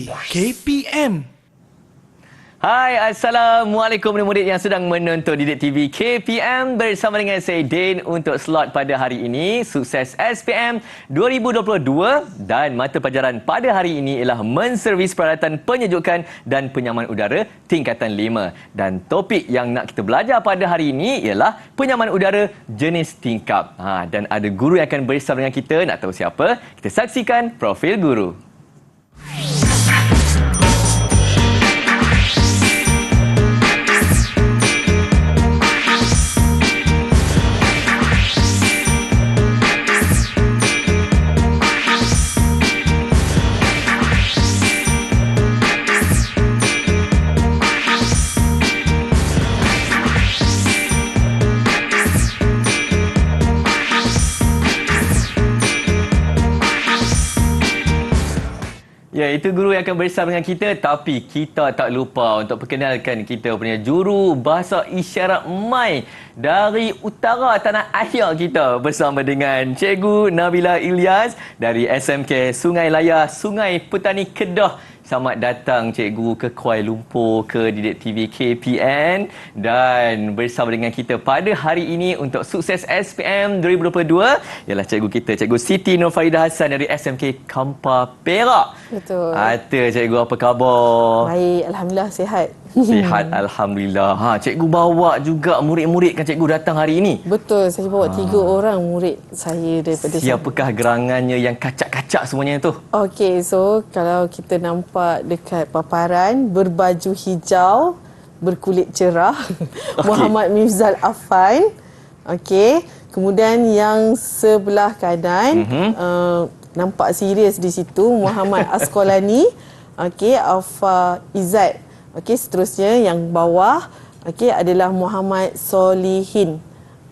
TV KPM. Hai, Assalamualaikum murid-murid yang sedang menonton Didik TV KPM bersama dengan saya Din untuk slot pada hari ini. Sukses SPM 2022 dan mata pelajaran pada hari ini ialah menservis peralatan penyejukan dan penyaman udara tingkatan 5. Dan topik yang nak kita belajar pada hari ini ialah penyaman udara jenis tingkap. Dan ada guru yang akan bersama dengan kita. Nak tahu siapa? Kita saksikan profil guru. Ya, itu guru yang akan bersama dengan kita, tapi kita tak lupa untuk perkenalkan kita punya juru bahasa isyarat MAI dari utara tanah air kita bersama dengan Cikgu Nabila Ilyas dari SMK Sungai Layar, Sungai Petani Kedah. Selamat datang Cikgu ke Kuala Lumpur, ke Didik TV KPN dan bersama dengan kita pada hari ini untuk sukses SPM 2022 ialah Cikgu kita, Cikgu Siti Nurfaridah Hassan dari SMK Kampar Perak. Betul. Cikgu, apa khabar? Baik, Alhamdulillah sihat. Sihat, Alhamdulillah. Cikgu bawa juga murid-murid kan Cikgu datang hari ini? Betul, saya bawa 3 orang murid saya daripada Siapakah gerangannya yang kacak-kacak semuanya tu? Okey, so kalau kita nampak dekat paparan, berbaju hijau, berkulit cerah, Muhammad Mifzal Afan. Okey, kemudian yang sebelah kanan, nampak serius di situ, Muhammad Asqalani. Okey, Alfa Izzat. Okey, seterusnya yang bawah adalah Muhammad Solihin.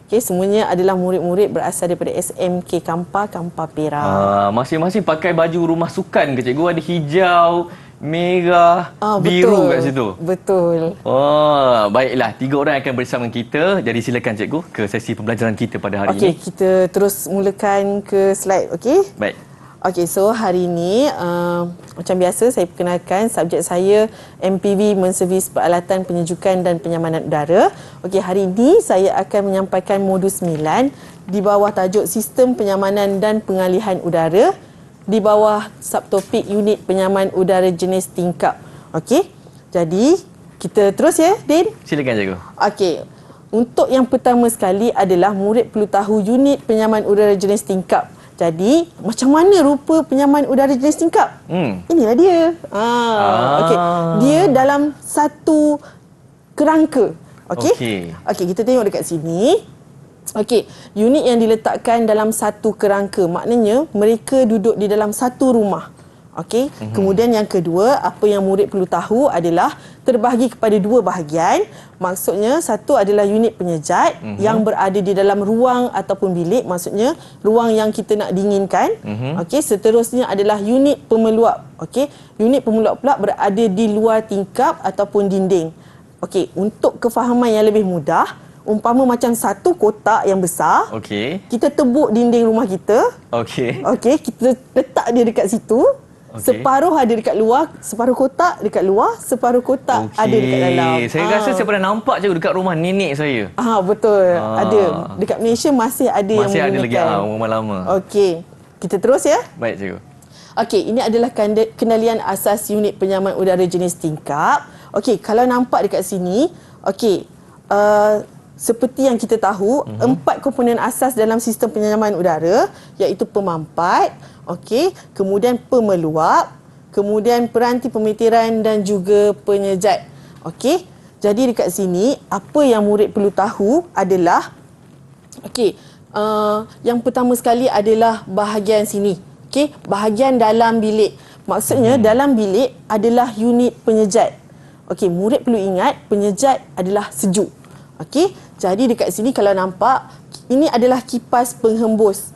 Okey, semuanya adalah murid-murid berasal daripada SMK Kampar Perak. Masing-masing pakai baju rumah sukan ke Cikgu? Ada hijau, merah, biru kat situ. Betul. Baiklah, 3 orang akan bersama kita. Jadi silakan Cikgu ke sesi pembelajaran kita pada hari ini. Okey, kita terus mulakan ke slide, okey? Baik. Okey, so hari ini macam biasa saya perkenalkan subjek saya MPV menservis peralatan penyejukan dan penyamanan udara. Okey, hari ini saya akan menyampaikan modul 9 di bawah tajuk Sistem Penyamanan dan Pengalihan Udara di bawah subtopik unit penyaman udara jenis tingkap. Okey. Jadi, kita terus ya, Din? Silakan Cikgu. Okey. Untuk yang pertama sekali adalah murid perlu tahu unit penyaman udara jenis tingkap. Jadi, macam mana rupa penyaman udara jenis tingkap? Inilah dia. Okey. Dia dalam satu kerangka. Okey. Okey, kita tengok dekat sini. Okey, unit yang diletakkan dalam satu kerangka, maknanya mereka duduk di dalam satu rumah. Okey. Kemudian yang kedua, apa yang murid perlu tahu adalah terbahagi kepada 2 bahagian. Maksudnya satu adalah unit penyejat yang berada di dalam ruang ataupun bilik, maksudnya ruang yang kita nak dinginkan. Okey, seterusnya adalah unit pemeluap. Okey, unit pemeluap pula berada di luar tingkap ataupun dinding. Okey, untuk kefahaman yang lebih mudah, umpama macam satu kotak yang besar. Okey. Kita tebuk dinding rumah kita. Okey. Okey, kita letak dia dekat situ. Separuh ada dekat luar, separuh kotak dekat luar, separuh kotak ada dekat dalam. Saya rasa saya pernah nampak je dekat rumah nenek saya. Betul. Ada. Dekat Malaysia masih ada yang menggunakan. Masih ada lagi rumah lama. Okey. Kita terus ya. Baik Cikgu. Okey, ini adalah kenalian asas unit penyaman udara jenis tingkap. Okey, kalau nampak dekat sini, okey, seperti yang kita tahu, 4 komponen asas dalam sistem penyaman udara, iaitu pemampat, okey, kemudian pemeluap, kemudian peranti pemetiran dan juga penyejat. Okey, jadi dekat sini apa yang murid perlu tahu adalah, okey, yang pertama sekali adalah bahagian sini. Okey, bahagian dalam bilik. Maksudnya dalam bilik adalah unit penyejat. Okey, murid perlu ingat penyejat adalah sejuk. Okey, jadi dekat sini kalau nampak, ini adalah kipas penghembus.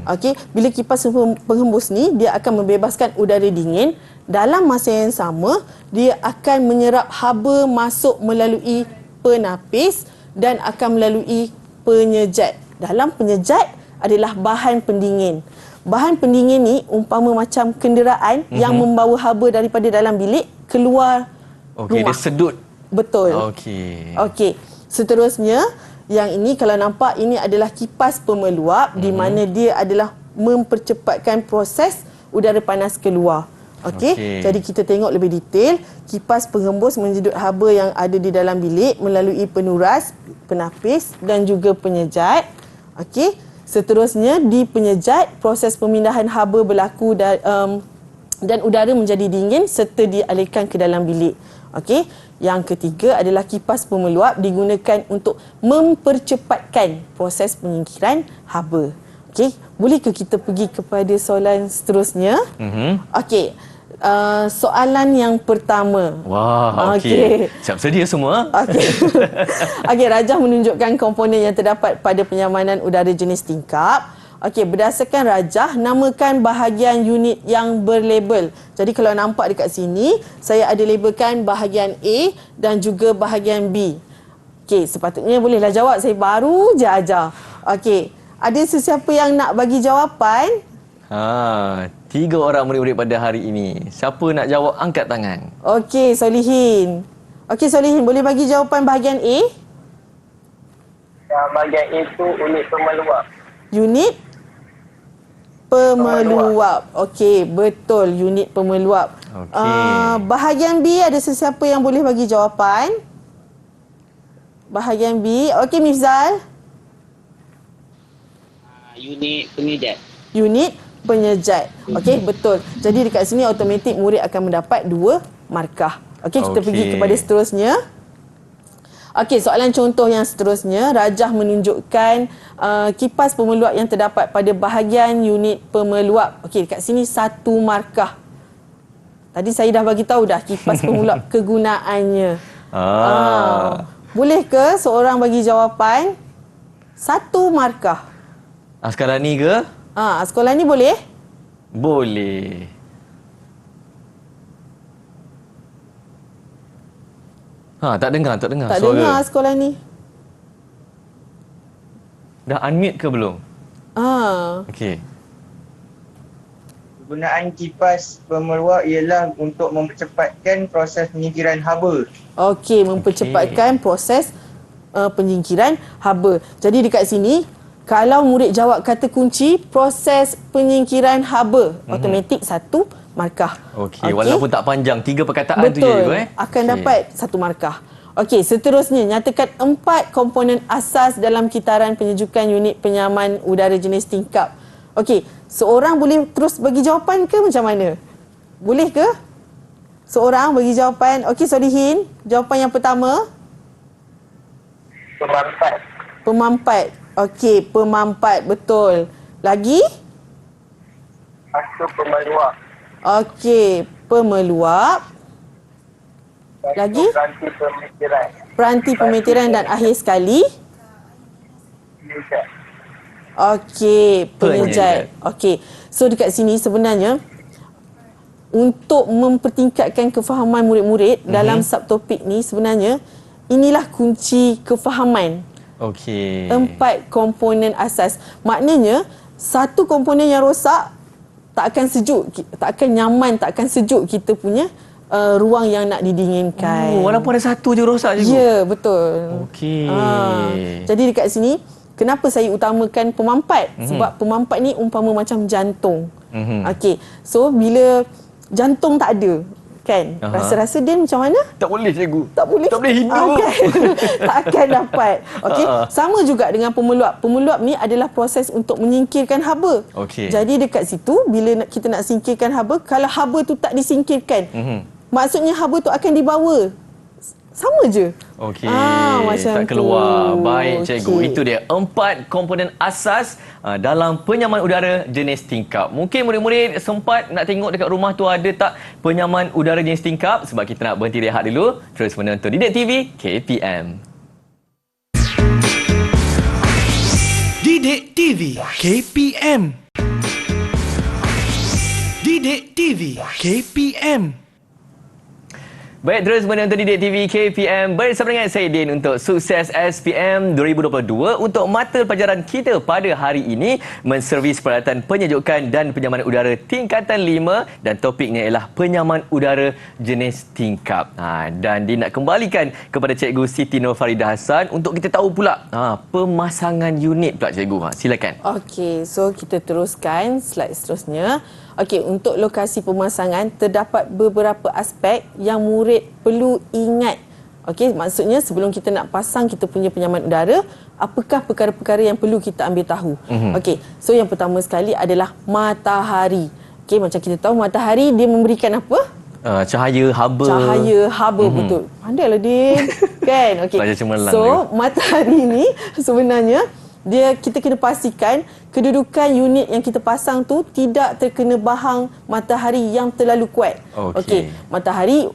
Okey, bila kipas penghembus ni, dia akan membebaskan udara dingin. Dalam masa yang sama, dia akan menyerap haba masuk melalui penapis dan akan melalui penyejat. Dalam penyejat adalah bahan pendingin. bahan pendingin ni umpama macam kenderaan yang membawa haba daripada dalam bilik keluar Okey, rumah. dia sedut. Betul. Okey. Okey. Seterusnya, yang ini kalau nampak ini adalah kipas pemeluap di mana dia adalah mempercepatkan proses udara panas keluar. Okey. Jadi kita tengok lebih detail. Kipas pengembus menjedut haba yang ada di dalam bilik melalui penuras, penapis dan juga penyejat. Okey. Seterusnya di penyejat, proses pemindahan haba berlaku dan udara menjadi dingin serta dialirkan ke dalam bilik. Okey. Yang ketiga adalah kipas pemeluap digunakan untuk mempercepatkan proses penyingkiran haba. Okey, bolehkah kita pergi kepada soalan seterusnya? Okey. Soalan yang pertama. Wah, okey. Siap sedia semua? Okey. Okey, rajah menunjukkan komponen yang terdapat pada penyamanan udara jenis tingkap. Okey, berdasarkan rajah, namakan bahagian unit yang berlabel. Jadi kalau nampak dekat sini, saya ada labelkan bahagian A dan juga bahagian B. Okey, sepatutnya bolehlah jawab. Saya baru je ajar. Okey, ada sesiapa yang nak bagi jawapan? 3 orang murid-murid pada hari ini. Siapa nak jawab, angkat tangan. Okey, Solihin. Okey, Solihin, boleh bagi jawapan bahagian A? Bahagian A itu unit pemeluap. Unit pemeluap. Okey, betul, unit pemeluap. Okey. Bahagian B, ada sesiapa yang boleh bagi jawapan? Bahagian B. Okey, Mifzal. Unit penyejat. Unit penyejat. Okey, betul. Jadi dekat sini automatik murid akan mendapat 2 markah. Okey, kita pergi kepada seterusnya. Okey, soalan contoh yang seterusnya, rajah menunjukkan kipas pemeluap yang terdapat pada bahagian unit pemeluap. Okey, dekat sini 1 markah. Tadi saya dah bagi tahu dah kipas pemeluap kegunaannya. Boleh ke seorang bagi jawapan? 1 markah. Askarani ke? Sekolah ni boleh? Boleh. Tak dengar Tak suara. dengar sekolah ni. Dah unmute ke belum? Okey. Penggunaan kipas pemeluap ialah untuk mempercepatkan proses penyingkiran haba. Okey, mempercepatkan proses penyingkiran haba. Jadi dekat sini, kalau murid jawab kata kunci proses penyingkiran haba, automatik 1 markah. Okey, walaupun tak panjang, 3 perkataan tu je Betul, cikgu akan dapat 1 markah. Okey, seterusnya nyatakan 4 komponen asas dalam kitaran penyejukan unit penyaman udara jenis tingkap. Okey, seorang boleh terus bagi jawapan ke macam mana? Boleh ke? Seorang bagi jawapan. Okey, Solihin, jawapan yang pertama. Pemampat. Pemampat. Okey, pemampat, betul. Lagi? Pasu pemeluap. Okey, pemeluap. Lagi? Peranti pemikiran. Peranti pemetiran dan akhir sekali. Penyejat. Okey, penyejat. Okey. So dekat sini sebenarnya untuk mempertingkatkan kefahaman murid-murid dalam subtopik ni, sebenarnya inilah kunci kefahaman. Okey. 4 komponen asas. Maknanya satu komponen yang rosak tak akan sejuk, tak akan nyaman, tak akan sejuk kita punya ruang yang nak didinginkan. Walaupun ada satu je rosak cikgu. Ya, betul. Okey. Jadi dekat sini, kenapa saya utamakan pemampat? Sebab pemampat ni umpama macam jantung. Okey. So bila jantung tak ada, kan? Rasa-rasa dia macam mana? Tak boleh cikgu. Tak boleh. Tak boleh hidup. Kan? Tak akan dapat. Okey. Sama juga dengan pemeluap. Pemeluap ni adalah proses untuk menyingkirkan haba. Okey. Jadi dekat situ bila kita nak singkirkan haba, kalau haba tu tak disingkirkan, maksudnya haba tu akan dibawa. Sama je. Okey. Macam tak keluar. tu. Baik cikgu. Okey. Itu dia 4 komponen asas dalam penyaman udara jenis tingkap. Mungkin murid-murid sempat nak tengok dekat rumah tu ada tak penyaman udara jenis tingkap. Sebab kita nak berhenti rehat dulu. Terus menonton Didik TV KPM. Didik TV KPM. Didik TV KPM. Baik, terus menonton Didik TV KPM bersama dengan saya Din untuk Sukses SPM 2022 untuk mata pelajaran kita pada hari ini menservis peralatan penyejukan dan penyamanan udara tingkatan 5 dan topiknya ialah penyaman udara jenis tingkap. Dan Din nak kembalikan kepada Cikgu Siti Nur Faridah Hassan untuk kita tahu pula pemasangan unit pula Cikgu. Silakan. Okey, so kita teruskan slide seterusnya. Okey, untuk lokasi pemasangan terdapat beberapa aspek yang murid perlu ingat. Okey, maksudnya sebelum kita nak pasang kita punya penyaman udara, apakah perkara-perkara yang perlu kita ambil tahu? Okey, so yang pertama sekali adalah matahari. Okey, macam kita tahu matahari dia memberikan apa? Cahaya haba. Cahaya haba, betul. Pandailah Din. Kan? Okey. So, matahari ni sebenarnya kita kena pastikan kedudukan unit yang kita pasang tu tidak terkena bahang matahari yang terlalu kuat. Okey.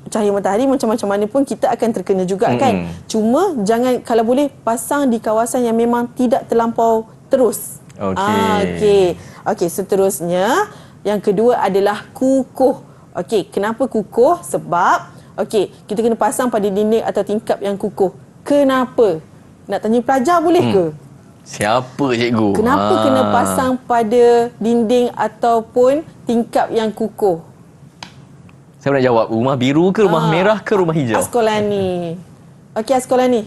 Cahaya matahari macam-macam mana pun kita akan terkena juga kan. Cuma jangan, kalau boleh pasang di kawasan yang memang tidak terlampau terus. Okey. Okey, seterusnya yang kedua adalah kukuh. Okey, kenapa kukuh? Sebab kita kena pasang pada dinding atau tingkap yang kukuh. Kenapa? Nak tanya pelajar boleh ke? Siapa cikgu? Kenapa kena pasang pada dinding ataupun tingkap yang kukuh? Saya nak jawab, rumah biru ke rumah merah ke rumah hijau? Askolani. Okey, Askolani.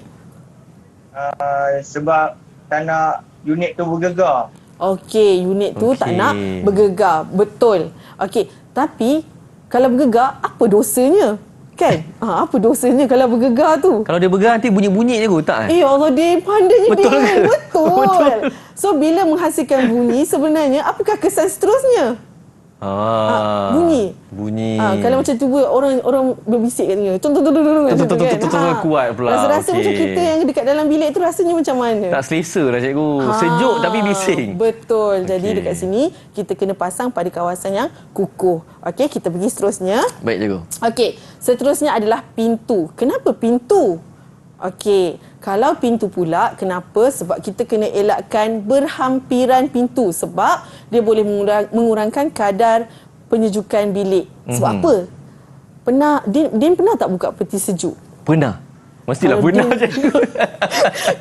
Sebab tak nak unit tu bergegar. Okey, unit tu tak nak bergegar. Betul. Okey, tapi kalau bergegar, apa dosanya? Kan? Apa dosanya kalau bergegar tu? Kalau dia bergegar nanti bunyi-bunyi je tak? Allah, dia pandainya Betul dia. ke? Betul. So, bila menghasilkan bunyi, sebenarnya apakah kesan seterusnya? Bunyi. Kalau macam tu orang berbisik katanya. Kuat pula. Rasa-rasa macam kita yang dekat dalam bilik tu rasanya macam mana? Tak selesa lah cikgu. Sejuk tapi bising. Betul. Jadi dekat sini kita kena pasang pada kawasan yang kukuh. Okey, kita pergi seterusnya. Baik cikgu. Okey, seterusnya adalah pintu. Kenapa pintu? Okey, kalau pintu pula, kenapa? Sebab kita kena elakkan berhampiran pintu sebab dia boleh mengurangkan kadar penyejukan bilik. Sebab apa? Din pernah tak buka peti sejuk? Pernah. Mestilah pernah cikgu.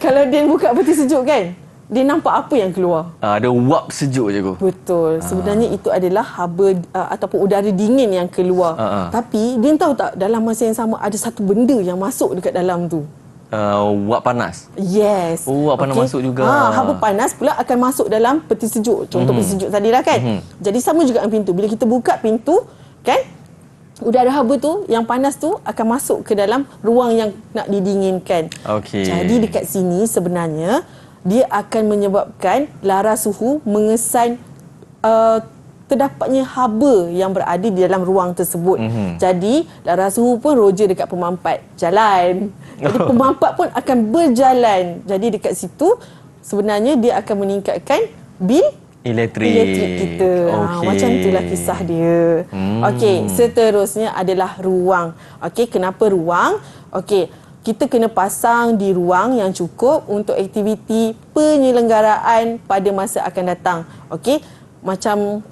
Kalau Din buka peti sejuk kan, dia nampak apa yang keluar? Ada wap sejuk cikgu. Betul. Sebenarnya itu adalah haba ataupun udara dingin yang keluar. Tapi Din tahu tak, dalam masa yang sama ada satu benda yang masuk dekat dalam tu. Wap panas. Yes. Wap panas masuk juga. Haba panas pula akan masuk dalam peti sejuk. Contoh peti sejuk tadilah kan. Jadi sama juga dengan pintu. Bila kita buka pintu kan, udara haba tu yang panas tu akan masuk ke dalam ruang yang nak didinginkan. Jadi dekat sini sebenarnya dia akan menyebabkan laras suhu mengesan terdapatnya haba yang berada di dalam ruang tersebut. Jadi laras suhu pun roja dekat pemampat jalan. Jadi pemampat pun akan berjalan. Jadi dekat situ sebenarnya dia akan meningkatkan bil elektrik kita. Macam itulah kisah dia. Okey, seterusnya adalah ruang. Okey, kenapa ruang? Okey, kita kena pasang di ruang yang cukup untuk aktiviti penyelenggaraan pada masa akan datang. Okey, macam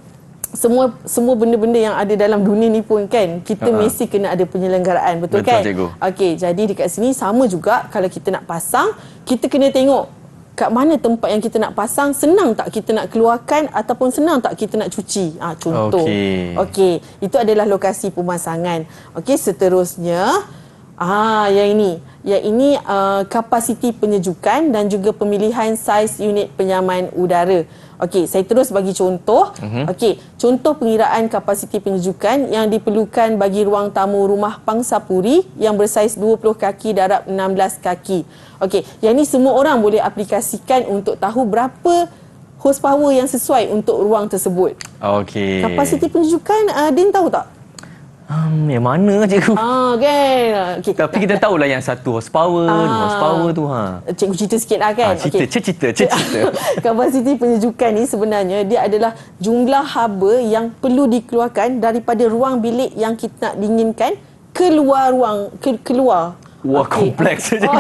semua benda-benda yang ada dalam dunia ni pun kan, kita mesti kena ada penyelenggaraan, betul kan? Cikgu. Okey, jadi dekat sini sama juga kalau kita nak pasang, kita kena tengok kat mana tempat yang kita nak pasang, senang tak kita nak keluarkan ataupun senang tak kita nak cuci. Contoh. Okey, itu adalah lokasi pemasangan. Okey, seterusnya yang ini kapasiti penyejukan dan juga pemilihan saiz unit penyaman udara. Okey, saya terus bagi contoh. Okey, contoh pengiraan kapasiti penyejukan yang diperlukan bagi ruang tamu rumah Pangsapuri yang bersaiz 20 kaki darab 16 kaki. Okey, yang ni semua orang boleh aplikasikan untuk tahu berapa horsepower yang sesuai untuk ruang tersebut. Okey. Kapasiti penyejukan, Din tahu tak? Yang mana cikgu? Kan. Okay. Tapi kita tahulah yang 1 horsepower, 2 horsepower tu. Cikgu cerita sikit lah kan. Cerita. Kapasiti penyejukan ni sebenarnya dia adalah jumlah haba yang perlu dikeluarkan daripada ruang bilik yang kita nak dinginkan keluar ruang, keluar. Wah, kompleks cikgu.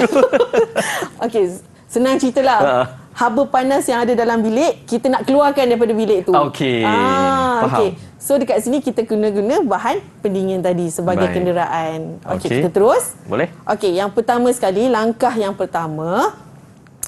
Okey, senang ceritalah. haba panas yang ada dalam bilik, kita nak keluarkan daripada bilik tu. Okey. Faham. Okey. So dekat sini kita guna bahan pendingin tadi sebagai Baik. kenderaan. Okey, Okey. kita terus. Boleh? Okey, yang pertama sekali, langkah yang pertama,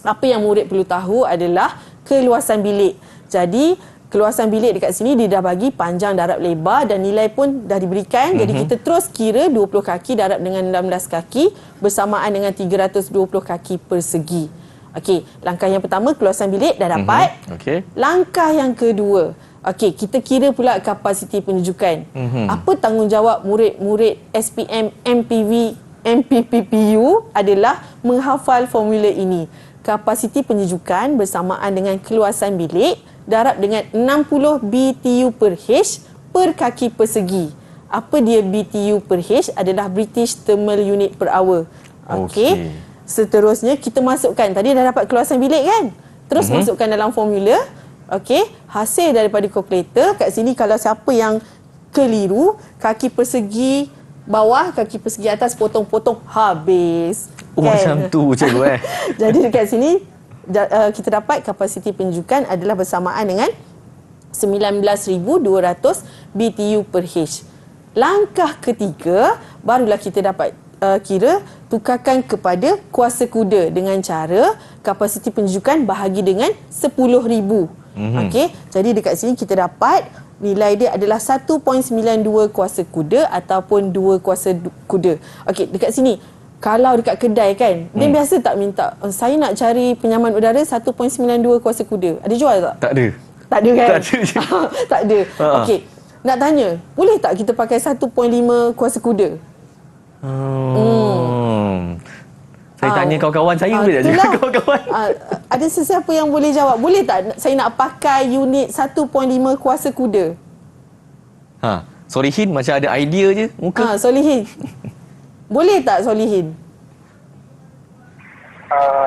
apa yang murid perlu tahu adalah keluasan bilik. Jadi, keluasan bilik dekat sini dia dah bagi panjang, darab, lebar dan nilai pun dah diberikan. Jadi kita terus kira 20 kaki darab dengan 16 kaki bersamaan dengan 320 kaki persegi. Okey, langkah yang pertama keluasan bilik dah dapat. Okey. Langkah yang kedua, okey, kita kira pula kapasiti penunjukan. Apa tanggungjawab murid-murid SPM MPPPU adalah menghafal formula ini. Kapasiti penyejukan bersamaan dengan keluasan bilik darab dengan 60 BTU per H per kaki persegi. Apa dia BTU per H? Adalah British Thermal Unit per Hour. Okey. Seterusnya kita masukkan. Tadi dah dapat keluasan bilik kan? Terus masukkan dalam formula. Okey. Hasil daripada kalkulator. Kat sini kalau siapa yang keliru, kaki persegi bawah, kaki persegi atas potong-potong habis. Oh, macam tu cikgu Jadi dekat sini kita dapat kapasiti penunjukan adalah bersamaan dengan 19,200 BTU per H. Langkah ketiga, barulah kita dapat kira tukarkan kepada kuasa kuda dengan cara kapasiti penunjukan bahagi dengan 10,000. Okey, jadi dekat sini kita dapat nilai dia adalah 1.92 kuasa kuda ataupun 2 kuasa kuda. Okey, dekat sini kalau dekat kedai kan, dia biasa tak minta, saya nak cari penyaman udara 1.92 kuasa kuda. Ada jual tak? Tak ada. Tak ada kan? Tak ada. Tak ada. Okey. Nak tanya, boleh tak kita pakai 1.5 kuasa kuda? Saya tanya kawan-kawan saya boleh tak itulah. cakap kawan-kawan? Ada sesiapa yang boleh jawab, boleh tak saya nak pakai unit 1.5 kuasa kuda? Solihin macam ada idea je muka. Solihin. Boleh tak Solihin?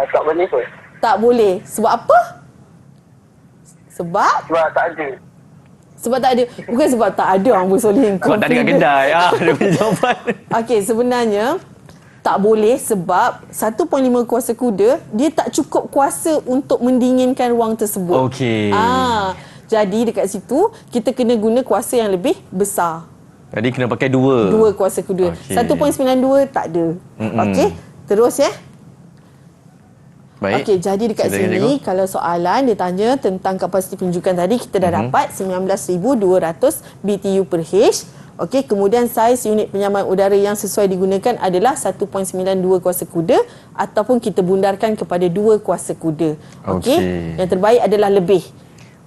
Tak boleh kot. Tak boleh. Sebab apa? Sebab Tak ada. Sebab tak ada. Bukan sebab tak ada Ambul Solihin. Sebab tak ada kat kedai. Dia punya jawapan. Okey, sebenarnya tak boleh sebab 1.5 kuasa kuda dia tak cukup kuasa untuk mendinginkan ruang tersebut. Okey. Jadi dekat situ kita kena guna kuasa yang lebih besar. Jadi kena pakai dua. 2 kuasa kuda. Okey. 1.92 tak ada. Okey, terus ya. Baik. Okey, jadi dekat Silakan, sini kalau soalan dia tanya tentang kapasiti penunjukan tadi, kita dah dapat 19,200 BTU per H. Okey, kemudian saiz unit penyaman udara yang sesuai digunakan adalah 1.92 kuasa kuda ataupun kita bundarkan kepada 2 kuasa kuda. Okey. Yang terbaik adalah lebih.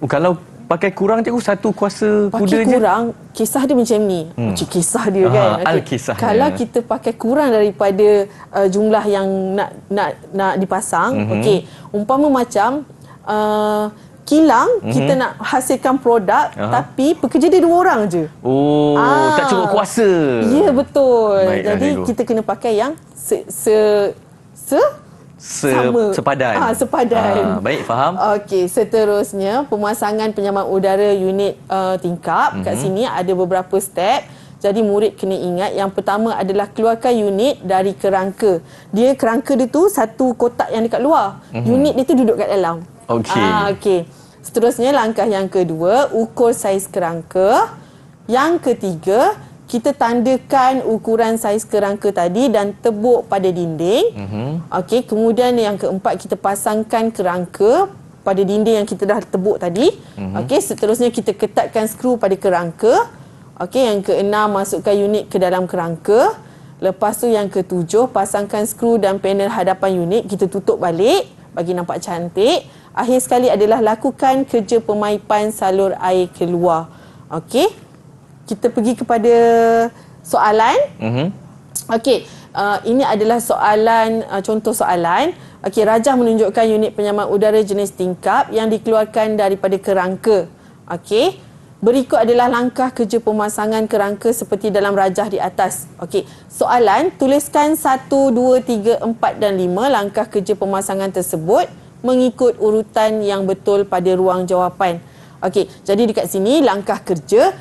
Kalau pakai kurang cikgu, 1 kuasa kuda je. Pakai kurang, kisah dia macam ni. Macam kisah dia kan. Al-kisahnya. Kalau kita pakai kurang daripada jumlah yang nak dipasang, okey, umpama macam kilang, kita nak hasilkan produk tapi pekerja dia 2 orang je. Tak cukup kuasa. Ya, betul. Baiklah, Jadi cikgu. kita kena pakai yang Sepadan. Sepadan. Baik, faham. Okey, seterusnya pemasangan penyaman udara unit tingkap. Kat sini ada beberapa step. Jadi murid kena ingat yang pertama adalah keluarkan unit dari kerangka. Kerangka dia tu satu kotak yang dekat luar. Unit dia tu duduk kat dalam. Okey. Okey. Seterusnya langkah yang kedua, ukur saiz kerangka. Yang ketiga, kita tandakan ukuran saiz kerangka tadi dan tebuk pada dinding. Okey, kemudian yang keempat kita pasangkan kerangka pada dinding yang kita dah tebuk tadi. Okey, seterusnya kita ketatkan skru pada kerangka. Okey, yang keenam masukkan unit ke dalam kerangka. Lepas tu yang ketujuh pasangkan skru dan panel hadapan unit, kita tutup balik bagi nampak cantik. Akhir sekali adalah lakukan kerja pemaipan salur air keluar. Okey. Kita pergi kepada soalan. Okey, ini adalah soalan, contoh soalan. Okey, rajah menunjukkan unit penyaman udara jenis tingkap yang dikeluarkan daripada kerangka. Okey, berikut adalah langkah kerja pemasangan kerangka seperti dalam rajah di atas. Okey, soalan, tuliskan 1, 2, 3, 4 dan 5 langkah kerja pemasangan tersebut mengikut urutan yang betul pada ruang jawapan. Okey, jadi dekat sini langkah kerja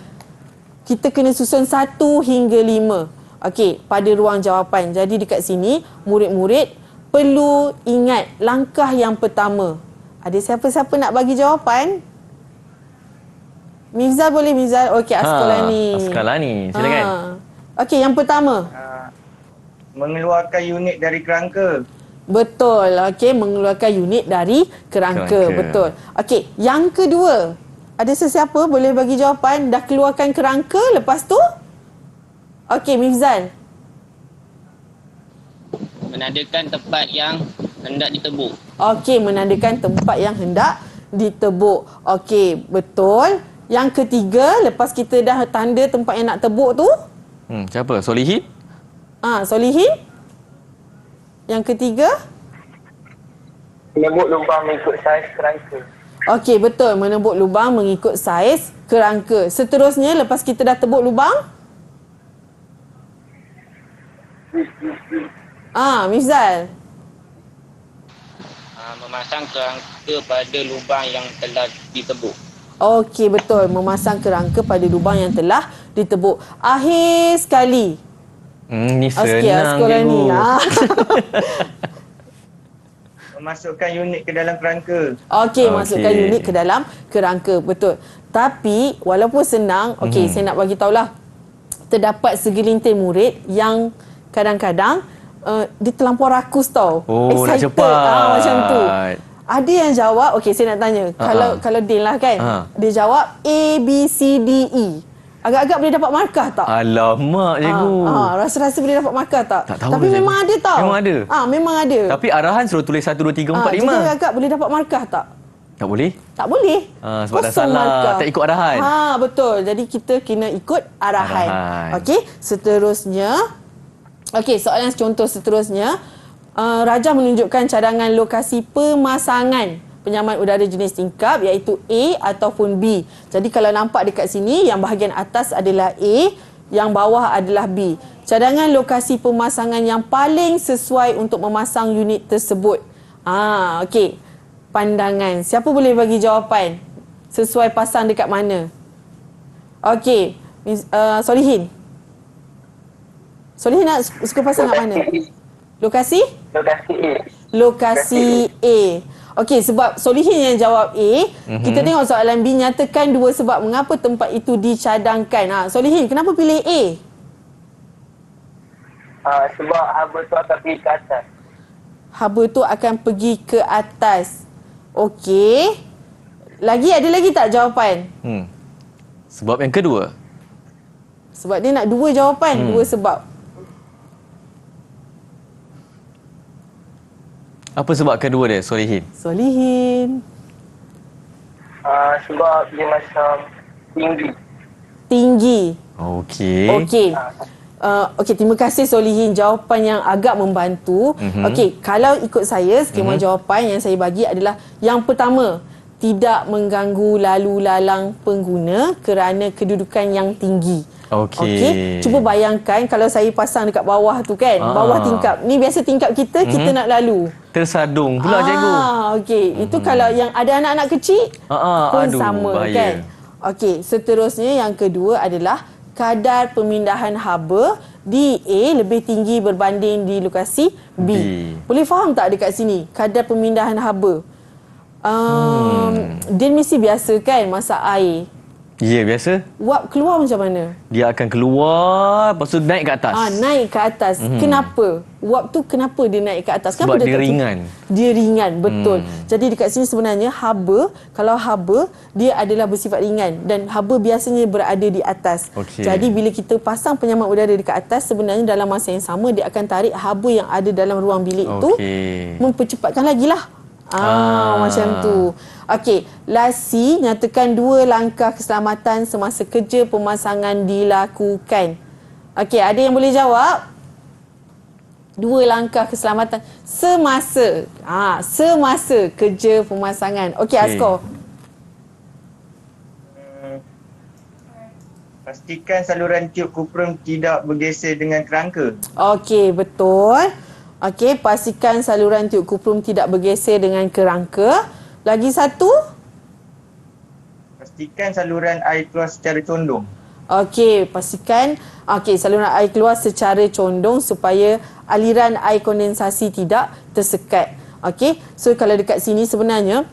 kita kena susun 1 hingga 5. Okey, pada ruang jawapan. Jadi dekat sini murid-murid perlu ingat langkah yang pertama Ada siapa-siapa nak bagi jawapan? Mifzal boleh, Mifzal. Okey, Asqalani. Asqalani, silakan. Okey, yang pertama. Mengeluarkan unit dari kerangka. Betul. Okey, mengeluarkan unit dari kerangka. Betul. Okey, yang kedua. Ada sesiapa boleh bagi jawapan? Dah keluarkan kerangka, lepas tu? Okey, Mifzal. Menandakan tempat yang hendak ditebuk. Okey, menandakan tempat yang hendak ditebuk. Okey, betul. Yang ketiga, lepas kita dah tanda tempat yang nak tebuk tu? Siapa? Solihin? Solihin? Yang ketiga? Menebuk lubang mengikut saiz kerangka. Okey, betul. Menebuk lubang mengikut saiz kerangka. Seterusnya, lepas kita dah tebuk lubang? Mifzal. Memasang kerangka pada lubang yang telah ditebuk. Okey, betul. Memasang kerangka pada lubang yang telah ditebuk. Akhir sekali. Ni Okey, senang, Asqalani. Memasukkan unit ke dalam kerangka. Okey, masukkan unit ke dalam kerangka. Betul. Tapi, walaupun senang, okey, saya nak bagi tahulah. Terdapat segelintir murid yang kadang-kadang dia terlampau rakus tau. Nak cepat. Macam tu. Ada yang jawab, okey saya nak tanya. Kalau Din lah kan. Dia jawab A, B, C, D, E. Agak-agak boleh dapat markah tak? Alamak, cikgu. Rasa-rasa boleh dapat markah tak? Tak tahu. Tapi memang ada tau. Memang ada? Memang ada. Tapi arahan suruh tulis 1, 2, 3, 4, 5. Jadi agak-agak boleh dapat markah tak? Tak boleh? Tak boleh. Sebab dah salah. Markah. Tak ikut arahan. Betul. Jadi kita kena ikut arahan. Okey, seterusnya. Okey, soalan contoh seterusnya. Rajah menunjukkan cadangan lokasi pemasangan penyaman udara jenis tingkap iaitu A ataupun B. Jadi kalau nampak dekat sini, yang bahagian atas adalah A, yang bawah adalah B. Cadangan lokasi pemasangan yang paling sesuai untuk memasang unit tersebut. Okey. Pandangan. Siapa boleh bagi jawapan? Sesuai pasang dekat mana? Okey. Solihin. Solihin nak suka pasang kat mana? Lokasi? Lokasi A. Lokasi A. Okey, sebab Solihin yang jawab A, kita tengok soalan B, nyatakan dua sebab mengapa tempat itu dicadangkan. Solihin, kenapa pilih A? Sebab haba tu akan pergi ke atas. Haba tu akan pergi ke atas. Okey. Ada lagi tak jawapan? Sebab yang kedua. Sebab dia nak dua jawapan, dua sebab. Apa sebab kedua dia, Solihin? Solihin. Sebab dia macam tinggi. Tinggi. Okey. Okey. Okey, terima kasih Solihin, jawapan yang agak membantu. Okey, kalau ikut saya, skema jawapan yang saya bagi adalah yang pertama, tidak mengganggu lalu lalang pengguna kerana kedudukan yang tinggi. Okey. Cuba bayangkan kalau saya pasang dekat bawah tu kan, bawah tingkap. Ni biasa tingkap kita, kita nak lalu. Tersadung pula cikgu. Okey, itu kalau yang ada anak-anak kecil pun sama bahaya. kan. Okey, seterusnya yang kedua adalah kadar pemindahan haba di A lebih tinggi berbanding di lokasi B. Boleh faham tak dekat sini? Kadar pemindahan haba. Dia mesti biasa kan masak air. Ya, biasa. Wap keluar macam mana? Dia akan keluar, lepas tu naik ke atas. Naik ke atas. Kenapa? Wap tu kenapa dia naik ke atas? Sebab kenapa dia ringan. Dia ringan, betul. Jadi dekat sini sebenarnya haba, kalau haba, dia adalah bersifat ringan. Dan haba biasanya berada di atas. Jadi bila kita pasang penyaman udara dekat atas, sebenarnya dalam masa yang sama, dia akan tarik haba yang ada dalam ruang bilik itu, mempercepatkan lagi lah. Macam tu. Okey, Lasi nyatakan 2 langkah keselamatan semasa kerja pemasangan dilakukan. Okey, ada yang boleh jawab? 2 langkah keselamatan semasa semasa kerja pemasangan. Okey, Asko. Pastikan saluran tiup kuprum tidak bergeser dengan kerangka. Okey, betul. Okey, pastikan saluran tiup kuprum tidak bergeser dengan kerangka. Lagi satu? Pastikan saluran air keluar secara condong. Okey, pastikan saluran air keluar secara condong supaya aliran air kondensasi tidak tersekat. Okey, so kalau dekat sini sebenarnya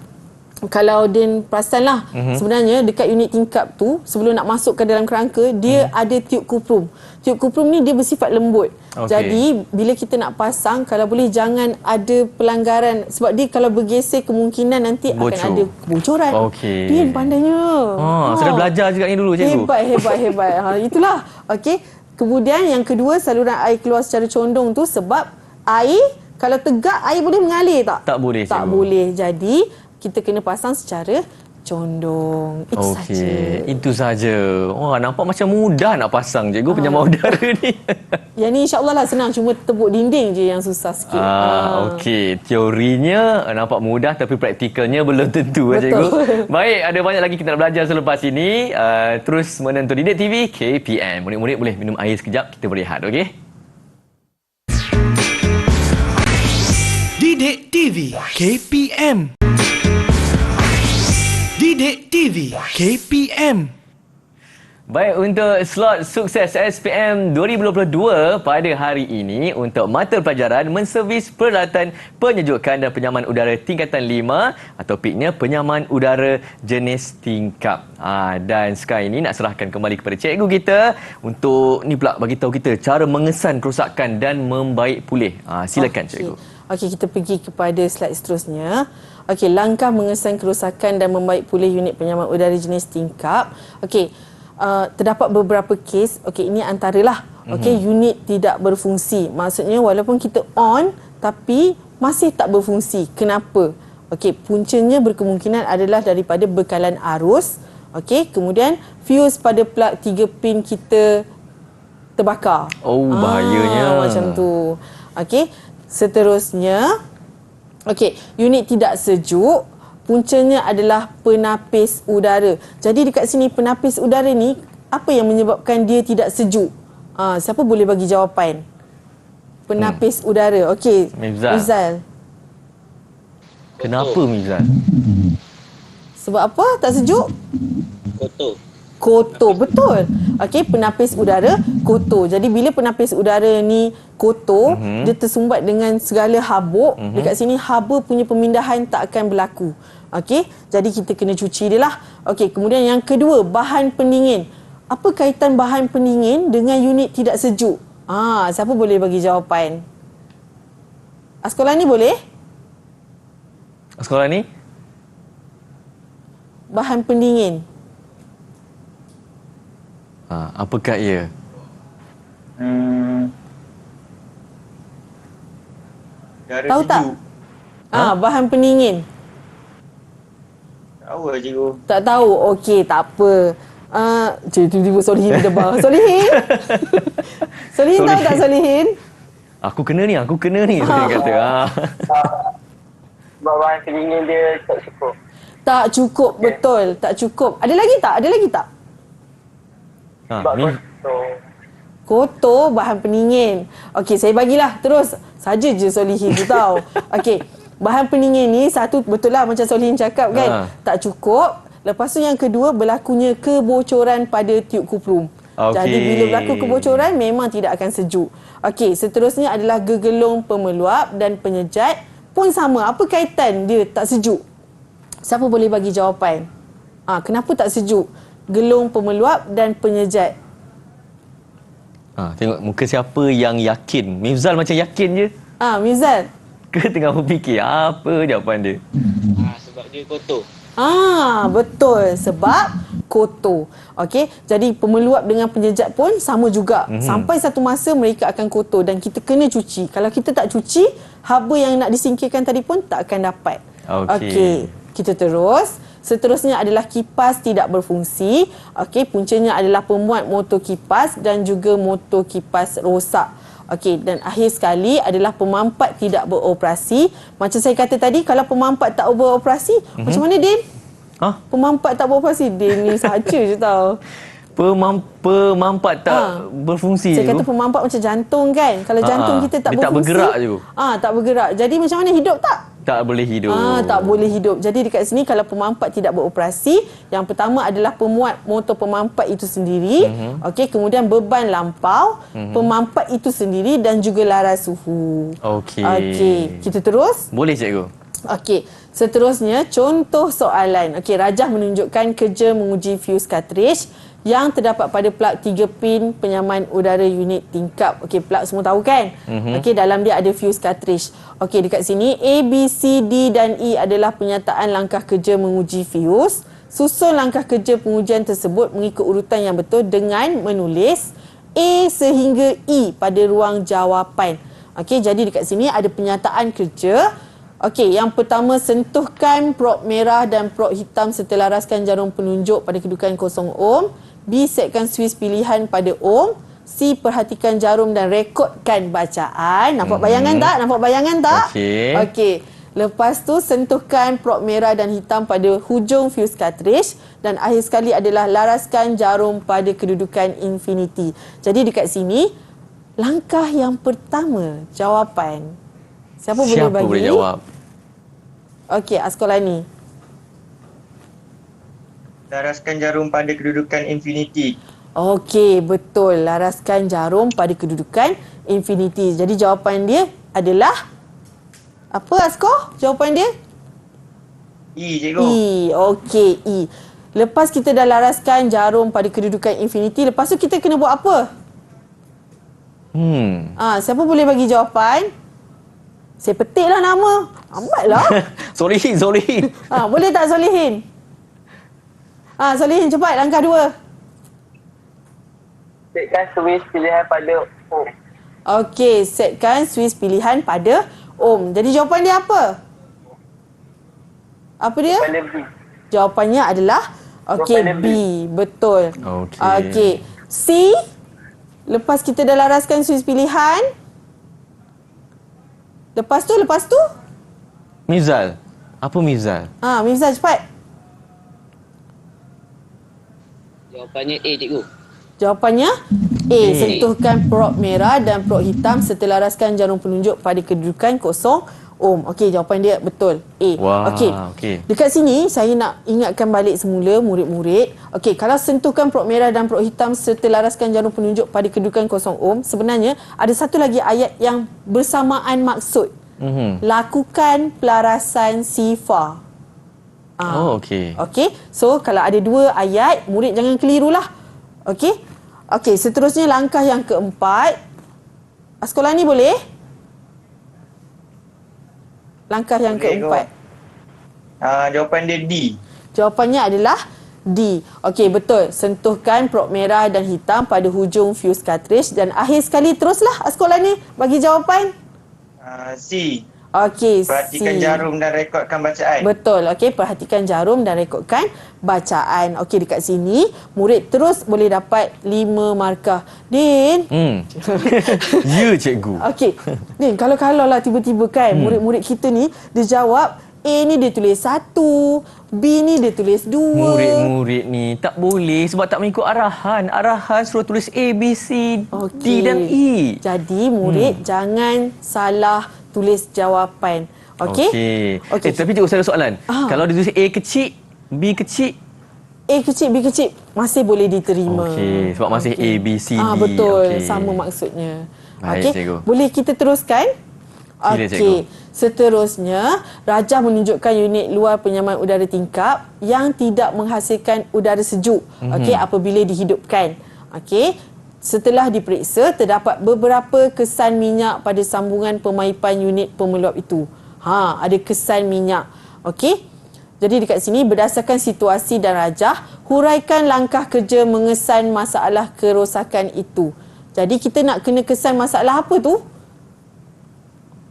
kalau Din perasan lah, sebenarnya dekat unit tingkap tu, sebelum nak masuk ke dalam kerangka, dia ada tiup kuprum. Tiup kuprum ni dia bersifat lembut. Jadi bila kita nak pasang, kalau boleh jangan ada pelanggaran, sebab dia kalau bergeser kemungkinan nanti akan ada kebocoran. Din pandainya. Sudah belajar juga ni dulu cikgu. Hebat. Itulah. Okey. Kemudian yang kedua, saluran air keluar secara condong tu sebab air kalau tegak air boleh mengalir tak? Tak boleh. Tak boleh. Jadi kita kena pasang secara condong. Itu saja. Itu saja. Wah, nampak macam mudah nak pasang cikgu penyaman udara ni. Yang ni insya-Allah lah senang, cuma tepuk dinding je yang susah sikit. Okey, teorinya nampak mudah tapi praktikalnya belum tentu cikgu. Baik, ada banyak lagi kita nak belajar selepas ini. Terus menonton Didik TV KPM. Murid-murid boleh minum air sekejap, kita berehat, okey? Didik TV KPM. Didik TV KPM. Baik, untuk slot sukses SPM 2022 pada hari ini untuk mata pelajaran menservis peralatan penyejukan dan penyaman udara tingkatan 5 atau topiknya penyaman udara jenis tingkap. Dan sekarang ini nak serahkan kembali kepada cikgu kita untuk ni pula bagi tahu kita cara mengesan kerosakan dan membaik pulih. Silakan cikgu. Okey, kita pergi kepada slide seterusnya. Okey, langkah mengesan kerosakan dan membaik pulih unit penyaman udara jenis tingkap. Okey, terdapat beberapa kes. Okey, ini antaralah. Okey, unit tidak berfungsi. Maksudnya walaupun kita on tapi masih tak berfungsi. Kenapa? Okey, puncanya berkemungkinan adalah daripada bekalan arus. Okey, kemudian fuse pada plug 3 pin kita terbakar. Bahayanya. Macam tu. Okey, seterusnya, okey, unit tidak sejuk, puncanya adalah penapis udara. Jadi dekat sini penapis udara ni, apa yang menyebabkan dia tidak sejuk? Siapa boleh bagi jawapan? Penapis udara. Okey, Mifzal. Kenapa Mifzal? Sebab apa tak sejuk? Kotor, betul. Okey, penapis udara kotor. Jadi bila penapis udara ni kotor, dia tersumbat dengan segala habuk. Dekat sini haba punya pemindahan tak akan berlaku. Okey, jadi kita kena cuci dia lah. Okey, kemudian yang kedua, bahan pendingin. Apa kaitan bahan pendingin dengan unit tidak sejuk? Siapa boleh bagi jawapan? Sekolah ni boleh? Sekolah ni? Bahan pendingin. Apakah ia? Tahu tak? Bahan pendingin. Tahu lah cikgu. Tak tahu? Okey, tak apa. Tiba-tiba Solihin berdebar. Solihin? Solihin tahu tak Solihin? Aku kena ni. Solihin kata. Sebab bahan pendingin dia tak cukup. Tak cukup, betul. Tak cukup. Ada lagi tak? Kotor bahan pendingin. Okey, saya bagilah terus. Saja je Solihin tu tahu. Okey, bahan pendingin ni satu, betul lah macam Solihin cakap kan. Tak cukup. Lepas tu yang kedua, berlakunya kebocoran pada tiup kuprum. Jadi bila berlaku kebocoran, memang tidak akan sejuk. Okey, seterusnya adalah gegelung pemeluap dan penyejat pun sama. Apa kaitan dia tak sejuk? Siapa boleh bagi jawapan? Kenapa tak sejuk? Gelung pemeluap dan penyejat. Tengok muka siapa yang yakin. Mifzal macam yakin je. Mifzal. Ke tengah berfikir apa jawapan dia? Sebab dia kotor. Betul. Sebab kotor. Okey, jadi pemeluap dengan penyejat pun sama juga. Sampai satu masa mereka akan kotor dan kita kena cuci. Kalau kita tak cuci, haba yang nak disingkirkan tadi pun tak akan dapat. Okey, kita terus. Seterusnya adalah kipas tidak berfungsi. Okey, puncanya adalah pemuat motor kipas dan juga motor kipas rosak. Okey, dan akhir sekali adalah pemampat tidak beroperasi. Macam saya kata tadi, kalau pemampat tak beroperasi, macam mana Din? Pemampat tak beroperasi, Din ni saja je tau. Pemampat tak berfungsi. Saya kata pemampat macam jantung kan. Kalau jantung kita tak berfungsi, tak bergerak je. Tak bergerak. Jadi macam mana hidup tak? Tak boleh hidup. Tak boleh hidup. Jadi dekat sini kalau pemampat tidak beroperasi, yang pertama adalah pemuat motor pemampat itu sendiri. Okey, kemudian beban lampau, pemampat itu sendiri dan juga laras suhu. Okey. Okey, kita terus. Boleh cikgu. Okey, seterusnya contoh soalan. Okey, Rajah menunjukkan kerja menguji fuse cartridge yang terdapat pada plug 3 pin penyaman udara unit tingkap. Okey, plug semua tahu kan? Okey, dalam dia ada fuse cartridge. Okey, dekat sini A, B, C, D dan E adalah penyataan langkah kerja menguji fuse. Susun langkah kerja pengujian tersebut mengikut urutan yang betul dengan menulis A sehingga E pada ruang jawapan. Okey, jadi dekat sini ada penyataan kerja. Okey, yang pertama, sentuhkan prop merah dan prop hitam serta laraskan jarum penunjuk pada kedudukan 0 ohm. B, setkan suis pilihan pada ohm. C, perhatikan jarum dan rekodkan bacaan. Nampak bayangan tak? Nampak bayangan tak? Okey. Okey. Lepas tu, sentuhkan prop merah dan hitam pada hujung fuse cartridge. Dan akhir sekali adalah laraskan jarum pada kedudukan infinity. Jadi dekat sini, langkah yang pertama, jawapan. Siapa boleh bagi? boleh jawab? Okey, Askolani. Laraskan jarum pada kedudukan infinity. Okey, betul. Laraskan jarum pada kedudukan infinity. Jadi jawapan dia adalah apa, Asko? Jawapan dia? E, cikgu. E. Okey, E. Lepas kita dah laraskan jarum pada kedudukan infinity, lepas tu kita kena buat apa? Siapa boleh bagi jawapan? Saya petiklah nama. Lambatlah. Solihin. Boleh tak Solihin? Solihin, cepat. Langkah 2. Setkan suis pilihan pada ohm. Okey, setkan suis pilihan pada ohm. Jadi jawapan dia apa? Apa dia? Pada B. Jawapannya adalah Jawapannya B. Betul. Okey. Okey. C. Lepas kita dah laraskan suis pilihan. Lepas tu? Mizal. Apa Mizal? Mifzal, cepat. Jawapannya A, cikgu. Jawapannya A. Sentuhkan prop merah dan prop hitam serta laraskan jarum penunjuk pada kedudukan 0 ohm. Okey, jawapan dia betul. A. Wah, Okey. okey. Dekat sini saya nak ingatkan balik semula murid-murid. Okey, kalau sentuhkan prop merah dan prop hitam serta laraskan jarum penunjuk pada kedudukan 0 ohm, sebenarnya ada satu lagi ayat yang bersamaan maksud. Lakukan pelarasan sifar. Okey. Okey. So kalau ada dua ayat, murid jangan kelirulah. Okey. Okey, seterusnya langkah yang keempat. Askolani boleh? Langkah yang Boleh, keempat. Jawapan dia D. Jawapannya adalah D. Okey, betul. Sentuhkan prop merah dan hitam pada hujung fuse cartridge dan akhir sekali teruslah Askolani bagi jawapan. C. Okey, Perhatikan C. jarum dan rekodkan bacaan. Betul. Okey, perhatikan jarum dan rekodkan bacaan. Okey, dekat sini murid terus boleh dapat 5 markah. Din. Ya, cikgu. Okey. Din, kalau lah tiba-tiba kan murid-murid kita ni dia jawab A ni dia tulis 1, B ni dia tulis 2. Murid-murid ni tak boleh sebab tak mengikut arahan. Arahan suruh tulis A, B, C, D dan E. Jadi murid jangan salah tulis jawapan. Okey? Okey. Tapi cikgu saya ada soalan. Kalau dia tulis A kecil, B kecil. A kecil, B kecil masih boleh diterima. Okey, sebab masih A, B, C, D. Betul. Okey. Sama maksudnya. Baik, Okey. cikgu. Boleh kita teruskan? Sila, cikgu. Seterusnya, Rajah menunjukkan unit luar penyaman udara tingkap yang tidak menghasilkan udara sejuk. Okey, apabila dihidupkan. Okey. Setelah diperiksa, terdapat beberapa kesan minyak pada sambungan pemaipan unit pemeluap itu. Ada kesan minyak. Okey. Jadi dekat sini, berdasarkan situasi dan rajah, huraikan langkah kerja mengesan masalah kerosakan itu. Jadi kita nak kena kesan masalah apa tu?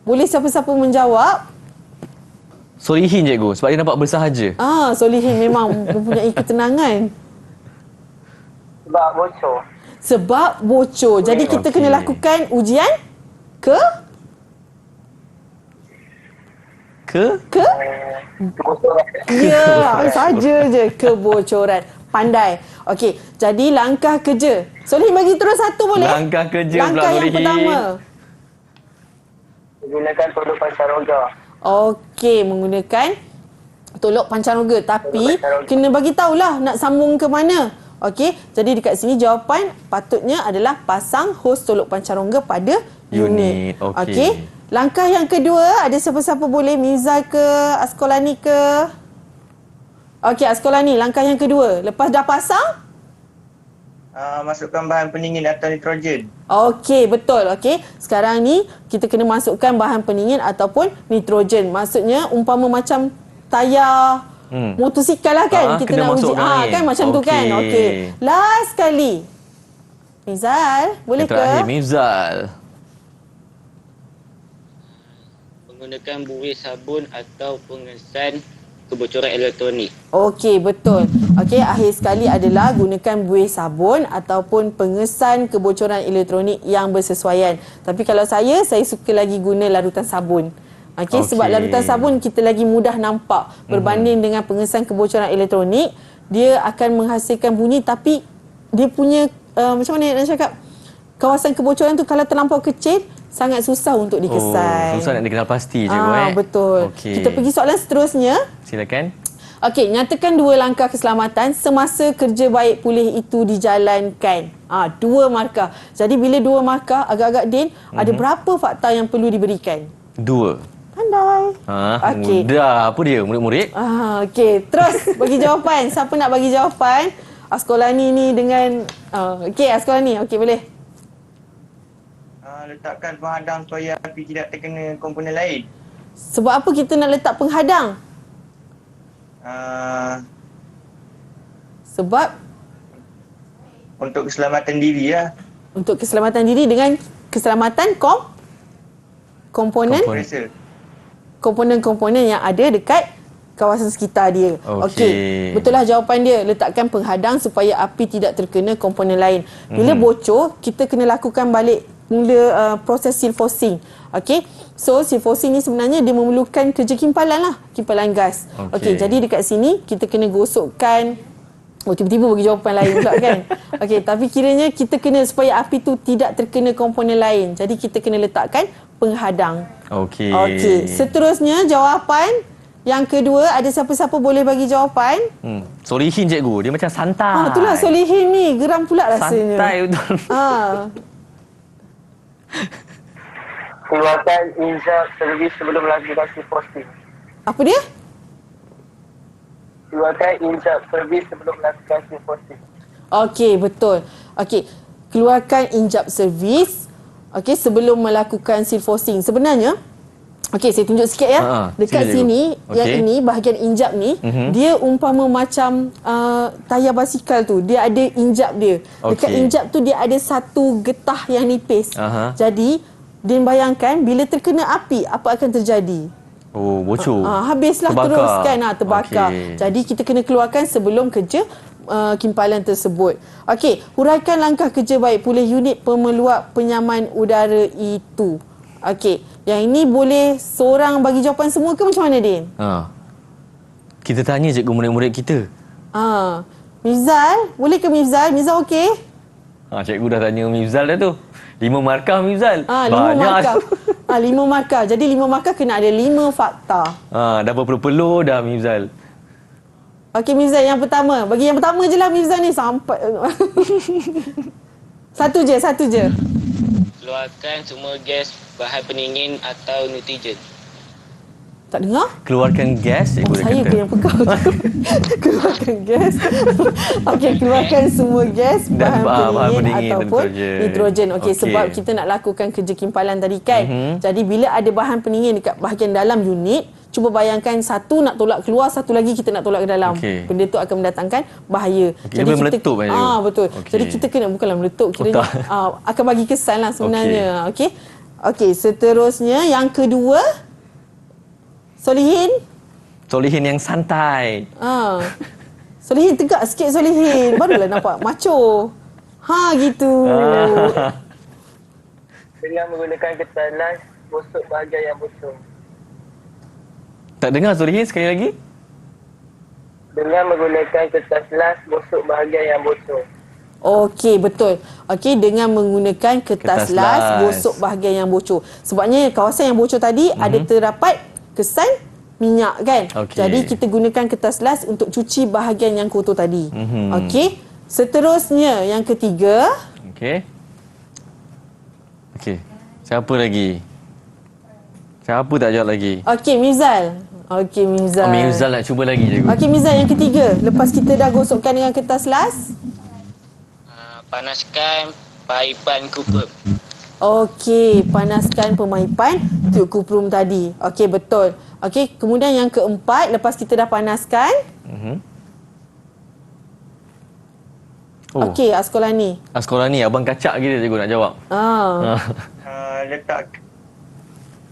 Boleh siapa-siapa menjawab? Solihin, cikgu. Sebab dia nampak bersahaja. Solihin memang mempunyai ketenangan. Sebab bocor. Sebab bocor. Jadi kita kena lakukan ujian ke? Kebocoran. Ya, saja je kebocoran. Pandai. Okey, jadi langkah kerja. Solihin bagi terus satu boleh? Langkah kerja pula, Langkah yang Solihin. pertama. Menggunakan tolok pancaroga. Okey, menggunakan tolok pancaroga. Tapi kena bagi tahulah nak sambung ke mana. Okey, jadi dekat sini jawapan patutnya adalah pasang hos tolok pancaroga pada unit. Okey. Okey. Langkah yang kedua, ada siapa-siapa boleh? Mizal ke? Askolani ke? Okey, Askolani, langkah yang kedua. Lepas dah pasang? Masukkan bahan pendingin atau nitrogen. Okey, betul. Okey, sekarang ni kita kena masukkan bahan pendingin ataupun nitrogen. Maksudnya umpama macam tayar motosikal lah kan. Kita kena nak uji. masukkan ni. Kan macam tu kan. Okey. Okey. Last kali. Mizal, boleh Yang terakhir, ke? Mifzal. Menggunakan buih sabun atau pengesan kebocoran elektronik. Okey, betul. Okey, akhir sekali adalah gunakan buih sabun ataupun pengesan kebocoran elektronik yang bersesuaian. Tapi kalau saya suka lagi guna larutan sabun. Okey, sebab larutan sabun kita lagi mudah nampak berbanding dengan pengesan kebocoran elektronik, dia akan menghasilkan bunyi tapi dia punya macam mana nak cakap? Kawasan kebocoran tu kalau terlampau kecil sangat susah untuk dikesan. Susah nak dikenal pasti je. Betul. Okey. Kita pergi soalan seterusnya. Silakan. Okey, nyatakan 2 langkah keselamatan semasa kerja baik pulih itu dijalankan. 2 markah. Jadi bila 2 markah, agak-agak Din, ada berapa fakta yang perlu diberikan? 2. Pandai. Okey. Mudah. Apa dia murid-murid? Okey, terus bagi jawapan. Siapa nak bagi jawapan? Askolani ni dengan okey, Askolani. Okey, boleh. Letakkan penghadang supaya api tidak terkena komponen lain. Sebab apa kita nak letak penghadang? Sebab Untuk keselamatan diri lah. untuk keselamatan diri dengan keselamatan komponen komponen yang ada dekat kawasan sekitar dia. Okey. Betul lah jawapan dia. Letakkan penghadang supaya api tidak terkena komponen lain. Bila bocor, kita kena lakukan balik mula proses silfosing. Okey. So silfosing ni sebenarnya dia memerlukan kerja kimpalan lah. Kimpalan gas. Okey. Jadi dekat sini kita kena gosokkan. Tiba-tiba bagi jawapan lain pula kan. Okey. Tapi kiranya kita kena supaya api tu tidak terkena komponen lain. Jadi kita kena letakkan penghadang. Okey. Okey. Seterusnya jawapan yang kedua, ada siapa-siapa boleh bagi jawapan? Solihin cikgu. Dia macam santai. Itulah Solihin ni. Geram pula rasanya. Santai betul. Keluarkan injap servis sebelum melakukan silfosing. Apa dia? Keluarkan injap servis sebelum melakukan silfosing. Okey, betul. Okey, keluarkan injap servis sebelum melakukan silfosing. Sebenarnya, okey, saya tunjuk sikit ya. Dekat sini, yang ini, bahagian injap ni, dia umpama macam tayar basikal tu. Dia ada injap dia. Dekat injap tu, dia ada satu getah yang nipis. Jadi, Din bayangkan, bila terkena api, apa akan terjadi? Bocor. Habislah terbakar. Terus kan. Terbakar. Jadi, kita kena keluarkan sebelum kerja kimpalan tersebut. Okey, huraikan langkah kerja baik pulih unit pemeluap penyaman udara itu. Okey, yang ini boleh seorang bagi jawapan semua ke macam mana, Din? Kita tanya cikgu murid-murid kita. Mifzal, boleh ke Mifzal? Mifzal okey? Cikgu dah tanya Mifzal dah tu. 5 markah Mifzal. 5 markah. 5 markah. Jadi 5 markah kena ada 5 fakta. Dah berpeluh-peluh dah Mifzal. Okey Mifzal, yang pertama. Bagi yang pertama je lah Mifzal ni. Sampai. Satu je. Keluarkan semua gas bahan pendingin atau nitrogen. Tak dengar? Keluarkan gas, cikgu dia Saya kata. ke yang pegang tu. Keluarkan gas. Okey, keluarkan semua gas, Dan bahan pendingin ataupun nitrogen. nitrogen. Okey, sebab kita nak lakukan kerja kimpalan tadi kan. Jadi bila ada bahan pendingin dekat bahagian dalam unit, cuba bayangkan satu nak tolak keluar, satu lagi kita nak tolak ke dalam. Benda tu akan mendatangkan bahaya. Jadi kita meletup kan? Betul. Jadi kita kena bukanlah meletup, kiranya akan bagi kesan lah sebenarnya. Okey, seterusnya yang kedua, Solihin yang santai. Solihin tegak sikit Solihin. Barulah nampak macho. Gitu. Dengan menggunakan kertas las, gosok bahagian yang bocor. Tak dengar Solihin sekali lagi? Dengan menggunakan kertas las, gosok bahagian yang bocor. Okey, betul. Okey, dengan menggunakan kertas las, gosok bahagian yang bocor. Sebabnya kawasan yang bocor tadi ada terdapat kesan minyak kan. Jadi kita gunakan kertas las untuk cuci bahagian yang kotor tadi. Okey. Seterusnya yang ketiga. Okey. Siapa lagi? Siapa tak jawab lagi? Okey, Mizal. Okey, Mizal. Mizal nak cuba lagi, cikgu. Okey, Mizal, yang ketiga. Lepas kita dah gosokkan dengan kertas las. Panaskan paipan kuprum. Okey, panaskan pemaipan tube kuprum tadi. Okey, betul. Okey, kemudian yang keempat, lepas kita dah panaskan. Okey, Askolani. Sekolah ni abang kacak kita, cikgu nak jawab. Letak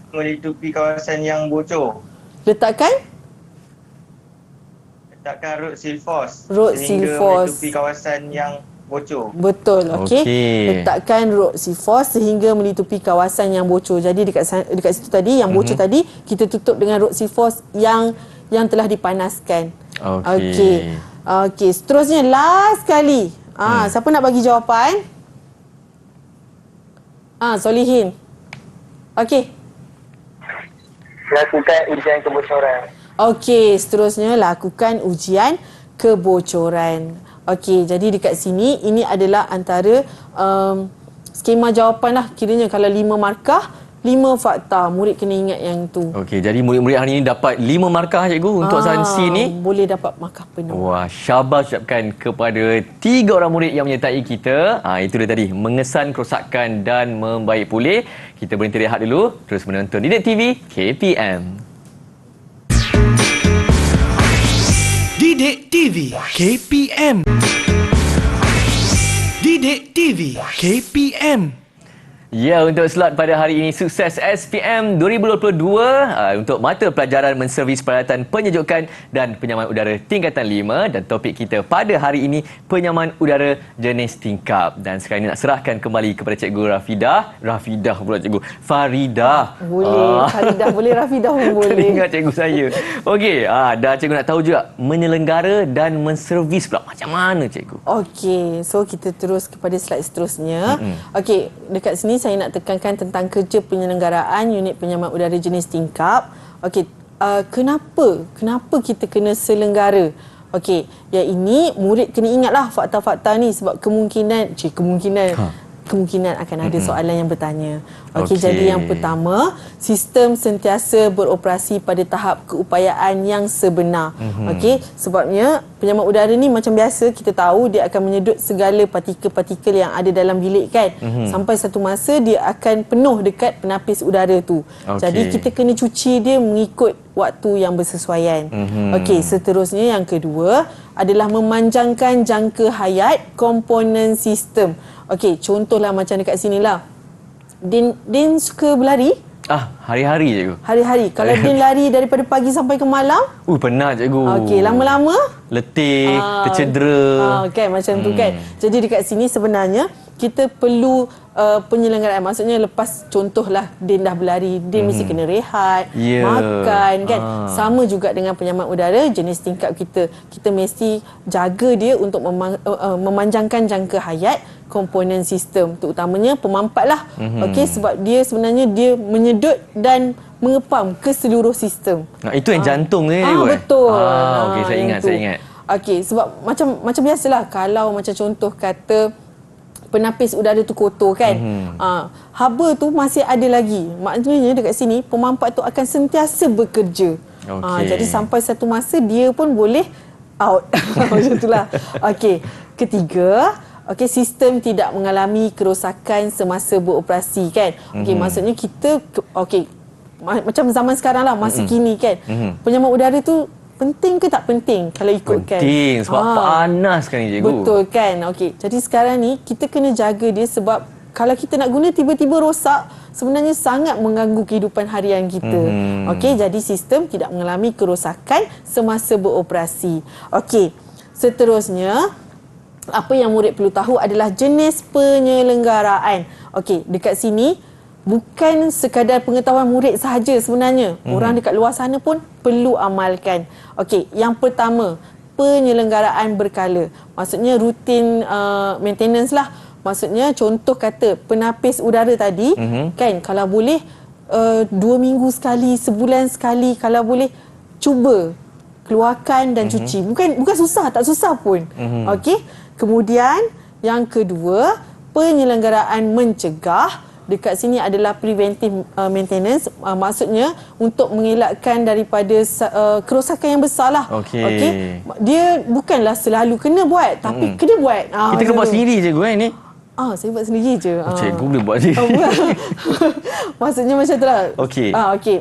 melitupi kawasan yang bocor. Letakkan Letakkan road silfos. Road sehingga silfos. melitupi kawasan yang bocor. betul, okey. Okey. Letakkan rod sifos sehingga melitupi kawasan yang bocor. Jadi dekat situ tadi yang bocor tadi kita tutup dengan rod sifos yang telah dipanaskan. Okey. Okey, seterusnya last sekali. Siapa nak bagi jawapan? Solihin. Okey. Lakukan ujian kebocoran. Okey, seterusnya lakukan ujian kebocoran. Okey, jadi dekat sini ini adalah antara skema jawapan lah. Kiranya kalau 5 markah, 5 fakta. Murid kena ingat yang tu. Okey, jadi murid-murid hari ini dapat 5 markah, cikgu, untuk sains C ni. Boleh dapat markah penuh. Wah, syabas ucapkan kepada 3 orang murid yang menyertai kita. Itu dia tadi, mengesan kerosakan dan membaik pulih. Kita berhenti rehat dulu, terus menonton Didik TV KPM. Didik TV KPM. Didik TV KPM. Ya, untuk slot pada hari ini sukses SPM 2022 untuk mata pelajaran menservis peralatan penyejukan dan penyaman udara tingkatan 5, dan topik kita pada hari ini penyaman udara jenis tingkap. Dan sekarang ini nak serahkan kembali kepada Cikgu Rafidah pula, Cikgu Faridah. Boleh, Faridah boleh, Rafidah pun boleh. Teringat cikgu saya. Okey, dan cikgu nak tahu juga menyelenggara dan menservis pula macam mana, cikgu? Okey, so kita terus kepada slide seterusnya. Okey, dekat sini saya nak tekankan tentang kerja penyelenggaraan unit penyaman udara jenis tingkap. Okey, kenapa kita kena selenggara? Okey, yang ini murid kena ingatlah fakta-fakta ni sebab kemungkinan akan ada soalan yang bertanya. Okey, jadi yang pertama, sistem sentiasa beroperasi pada tahap keupayaan yang sebenar. Okey, sebabnya penyaman udara ni macam biasa kita tahu dia akan menyedut segala partikel-partikel yang ada dalam bilik kan. Sampai satu masa dia akan penuh dekat penapis udara tu. Jadi kita kena cuci dia mengikut waktu yang bersesuaian. Okey, seterusnya yang kedua adalah memanjangkan jangka hayat komponen sistem. Okey, contohlah macam dekat sinilah. Din suka berlari? Hari-hari, cikgu. Hari-hari. Kalau Din lari daripada pagi sampai ke malam? Penat, cikgu. Okey, lama-lama? Letih, tercedera. Kan, macam tu kan. Jadi dekat sini sebenarnya kita perlu penyelenggaraan. Maksudnya lepas contohlah Din dah berlari, Din mesti kena rehat, makan kan. Sama juga dengan penyaman udara jenis tingkap kita. Kita mesti jaga dia untuk memanjangkan jangka hayat komponen sistem, terutamanya pemampat lah. Okey, sebab dia sebenarnya dia menyedut dan mengepam ke seluruh sistem. Itu yang jantung ni, cikgu. Betul. Okey, saya ingat. Okey, sebab macam biasalah kalau macam contoh kata penapis udara tu kotor kan. Haba tu masih ada lagi. Maknanya dekat sini pemampat tu akan sentiasa bekerja. Jadi sampai satu masa dia pun boleh out. Macam itulah. Okey, ketiga, sistem tidak mengalami kerosakan semasa beroperasi kan. Okey, maksudnya kita macam zaman sekarang lah, masa kini kan. Penyaman udara tu penting ke tak penting kalau ikutkan? Penting sebab panas kan ni, cikgu. Betul kan? Okey, jadi sekarang ni kita kena jaga dia sebab kalau kita nak guna tiba-tiba rosak, sebenarnya sangat mengganggu kehidupan harian kita. Okey, jadi sistem tidak mengalami kerosakan semasa beroperasi. Okey, seterusnya apa yang murid perlu tahu adalah jenis penyelenggaraan. Okey, dekat sini bukan sekadar pengetahuan murid sahaja sebenarnya. Orang dekat luar sana pun perlu amalkan. Okey, yang pertama, penyelenggaraan berkala. Maksudnya rutin maintenance lah. Maksudnya contoh kata penapis udara tadi, kan, kalau boleh 2 minggu sekali, sebulan sekali, kalau boleh cuba keluarkan dan cuci. Bukan susah, tak susah pun. Okey. Kemudian yang kedua, penyelenggaraan mencegah dekat sini adalah preventive maintenance. Maksudnya untuk mengelakkan daripada kerosakan yang besar lah. Okey. Dia bukanlah selalu kena buat, tapi kena buat. Kita kena buat sendiri je ni. Saya buat sendiri je. Cikgu boleh buat je. Maksudnya macam tu lah. Okey.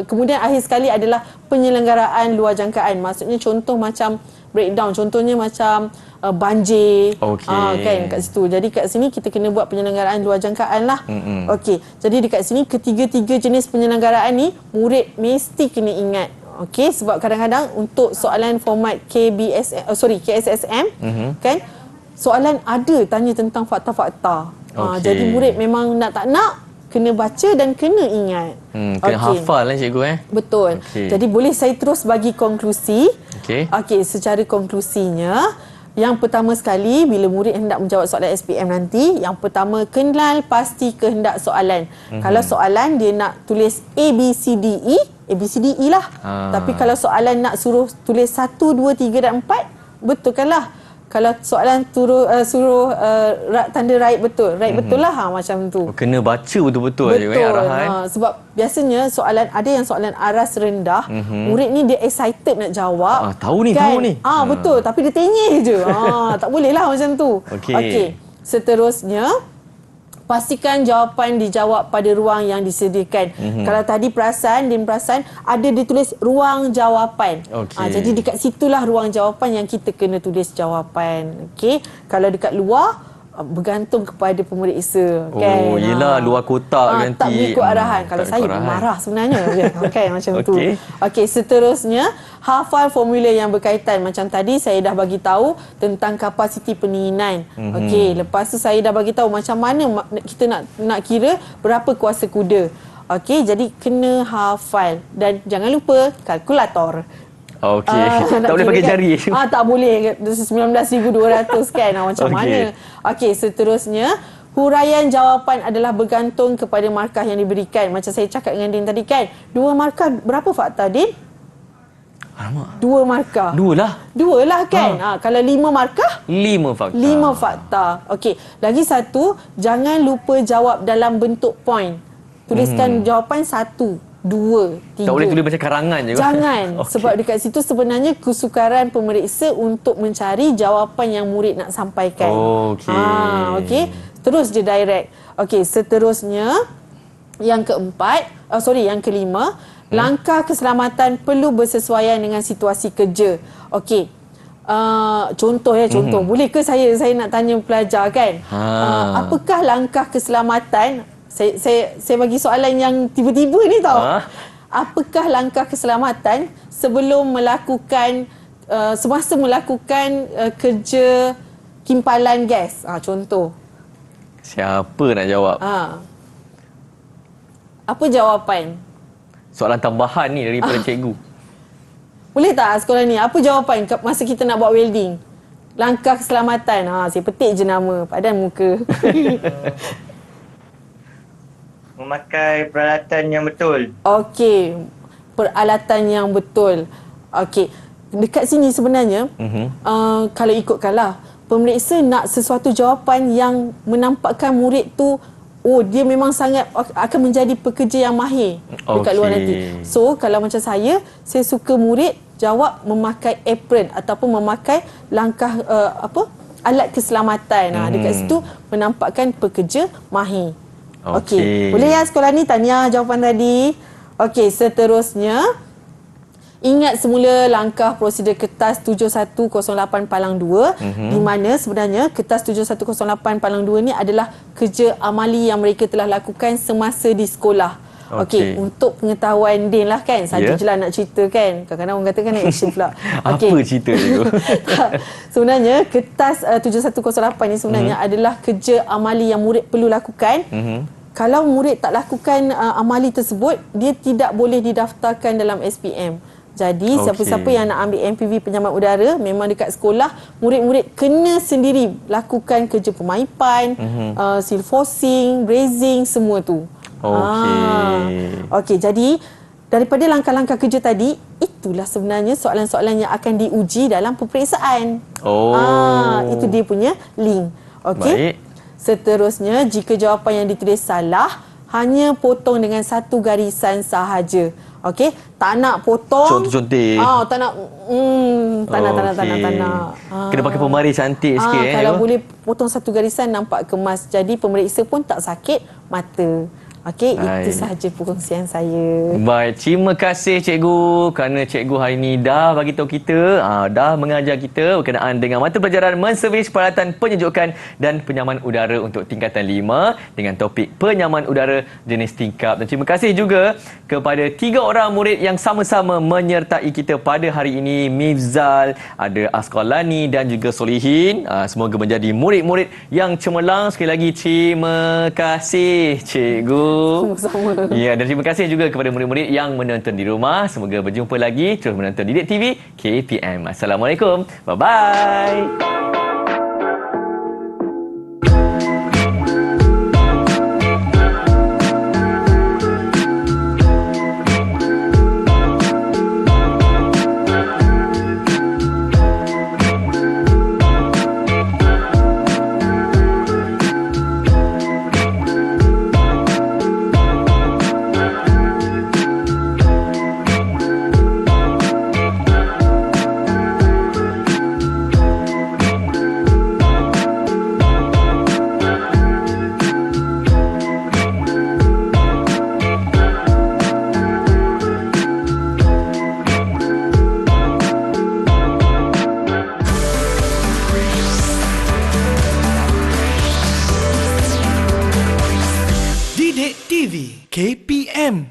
Kemudian akhir sekali adalah penyelenggaraan luar jangkaan. Maksudnya contoh macam breakdown. Contohnya macam banjir. Kan kat situ. Jadi kat sini kita kena buat penyelenggaraan luar jangkaan lah. Okey. Jadi dekat sini ketiga-tiga jenis penyelenggaraan ni murid mesti kena ingat. Okey, sebab kadang-kadang untuk soalan format KSSM kan, soalan ada tanya tentang fakta-fakta. Jadi murid memang nak tak nak kena baca dan kena ingat. Kena hafal lah cikgu Betul. Jadi boleh saya terus bagi konklusi. Okey, secara konklusinya, yang pertama sekali bila murid hendak menjawab soalan SPM nanti, yang pertama kenal pasti kehendak soalan. Kalau soalan dia nak tulis A B C D E lah. Tapi kalau soalan nak suruh tulis 1 2 3 dan 4, betulkanlah. Kalau soalan suruh tanda right betul. Right betul lah macam tu. Kena baca betul-betul je arahan. Sebab biasanya ada yang soalan aras rendah, murid ni dia excited nak jawab. Tahu ni. Betul, tapi dia tengih je. Tak boleh lah macam tu. Okey. Seterusnya, pastikan jawapan dijawab pada ruang yang disediakan. Kalau tadi Din perasan ada ditulis ruang jawapan. Jadi dekat situlah ruang jawapan yang kita kena tulis jawapan. Okey. Kalau dekat luar bergantung kepada pemeriksa kan. Yelah, luar kotak nanti. Tak mengikut arahan. Kalau saya marah sebenarnya. Kan macam tu. Okey, seterusnya hafal formula yang berkaitan. Macam tadi saya dah bagi tahu tentang kapasiti pendinginan. Okey, lepas tu saya dah bagi tahu macam mana kita nak kira berapa kuasa kuda. Okey, jadi kena hafal dan jangan lupa kalkulator. Okey. Tak boleh pakai jari. Tak boleh. 19,200 kan. Macam mana? Okey, seterusnya huraian jawapan adalah bergantung kepada markah yang diberikan. Macam saya cakap dengan Din tadi kan. 2 markah berapa fakta, Din? Alamak. 2 markah. 2 lah. 2 lah kan. Kalau 5 markah? 5 fakta. 5 fakta. Okey. Lagi satu, jangan lupa jawab dalam bentuk point. Tuliskan jawapan 1, 2, 3. Tak boleh tulis macam karangan je. Jangan. Sebab dekat situ sebenarnya kesukaran pemeriksa untuk mencari jawapan yang murid nak sampaikan. Okey. Terus je direct. Okey, seterusnya yang kelima, langkah keselamatan perlu bersesuaian dengan situasi kerja. Okey. Contoh. Boleh ke saya nak tanya pelajar kan? Apakah langkah keselamatan? Saya bagi soalan yang tiba-tiba ni tau. Apakah langkah keselamatan sebelum melakukan semasa melakukan kerja kimpalan gas? Contoh. Siapa nak jawab? Apa jawapan? Soalan tambahan ni daripada cikgu. Boleh tak sekolah ni? Apa jawapan masa kita nak buat welding? Langkah keselamatan. Saya petik je nama padan muka. Memakai peralatan yang betul. Okey, peralatan yang betul. Okey, dekat sini sebenarnya kalau ikutkanlah, pemeriksa nak sesuatu jawapan yang menampakkan murid tu dia memang sangat akan menjadi pekerja yang mahir dekat luar nanti. So kalau macam saya suka murid jawab memakai apron ataupun memakai langkah alat keselamatan. Dekat situ menampakkan pekerja mahir. Okey. Boleh ya sekolah ni tanya jawapan tadi. Okey, seterusnya ingat semula langkah prosedur kertas 7108 palang 2 di mana sebenarnya kertas 7108 palang 2 ni adalah kerja amali yang mereka telah lakukan semasa di sekolah. Okey, untuk pengetahuan Din lah kan. Saja je lah nak cerita kan. Kadang-kadang orang kata kan action pula. Apa cerita tu? Sebenarnya kertas 7108 ni sebenarnya adalah kerja amali yang murid perlu lakukan. Kalau murid tak lakukan amali tersebut, dia tidak boleh didaftarkan dalam SPM. Jadi siapa-siapa yang nak ambil MPV penyelamat udara, memang dekat sekolah murid-murid kena sendiri lakukan kerja pemaipan, seal forcing, brazing, semua tu. Okey, jadi daripada langkah-langkah kerja tadi, itulah sebenarnya soalan-soalan yang akan diuji dalam peperiksaan. Itu dia punya link. Okey. Seterusnya, jika jawapan yang ditulis salah, hanya potong dengan satu garisan sahaja. Okey, tak nak potong. Contoh-contoh. Tak nak. Tak nak. Kena pakai pembaris cantik sikit. Kalau boleh potong satu garisan nampak kemas. Jadi pemeriksa pun tak sakit mata. Okey, itu sahaja perkongsian saya. Baik, terima kasih cikgu kerana cikgu hari ini dah bagi tahu kita, dah mengajar kita berkenaan dengan mata pelajaran menservis peralatan penyejukan dan penyaman udara untuk tingkatan 5 dengan topik penyaman udara jenis tingkap. Dan terima kasih juga kepada 3 orang murid yang sama-sama menyertai kita pada hari ini, Mifzal, ada Asqalani dan juga Solihin. Semoga menjadi murid-murid yang cemerlang. Sekali lagi terima kasih cikgu. Sama-sama. Ya, dan terima kasih juga kepada murid-murid yang menonton di rumah. Semoga berjumpa lagi terus menonton Didik TV KPM. Assalamualaikum. Bye-bye. Didik TV KPM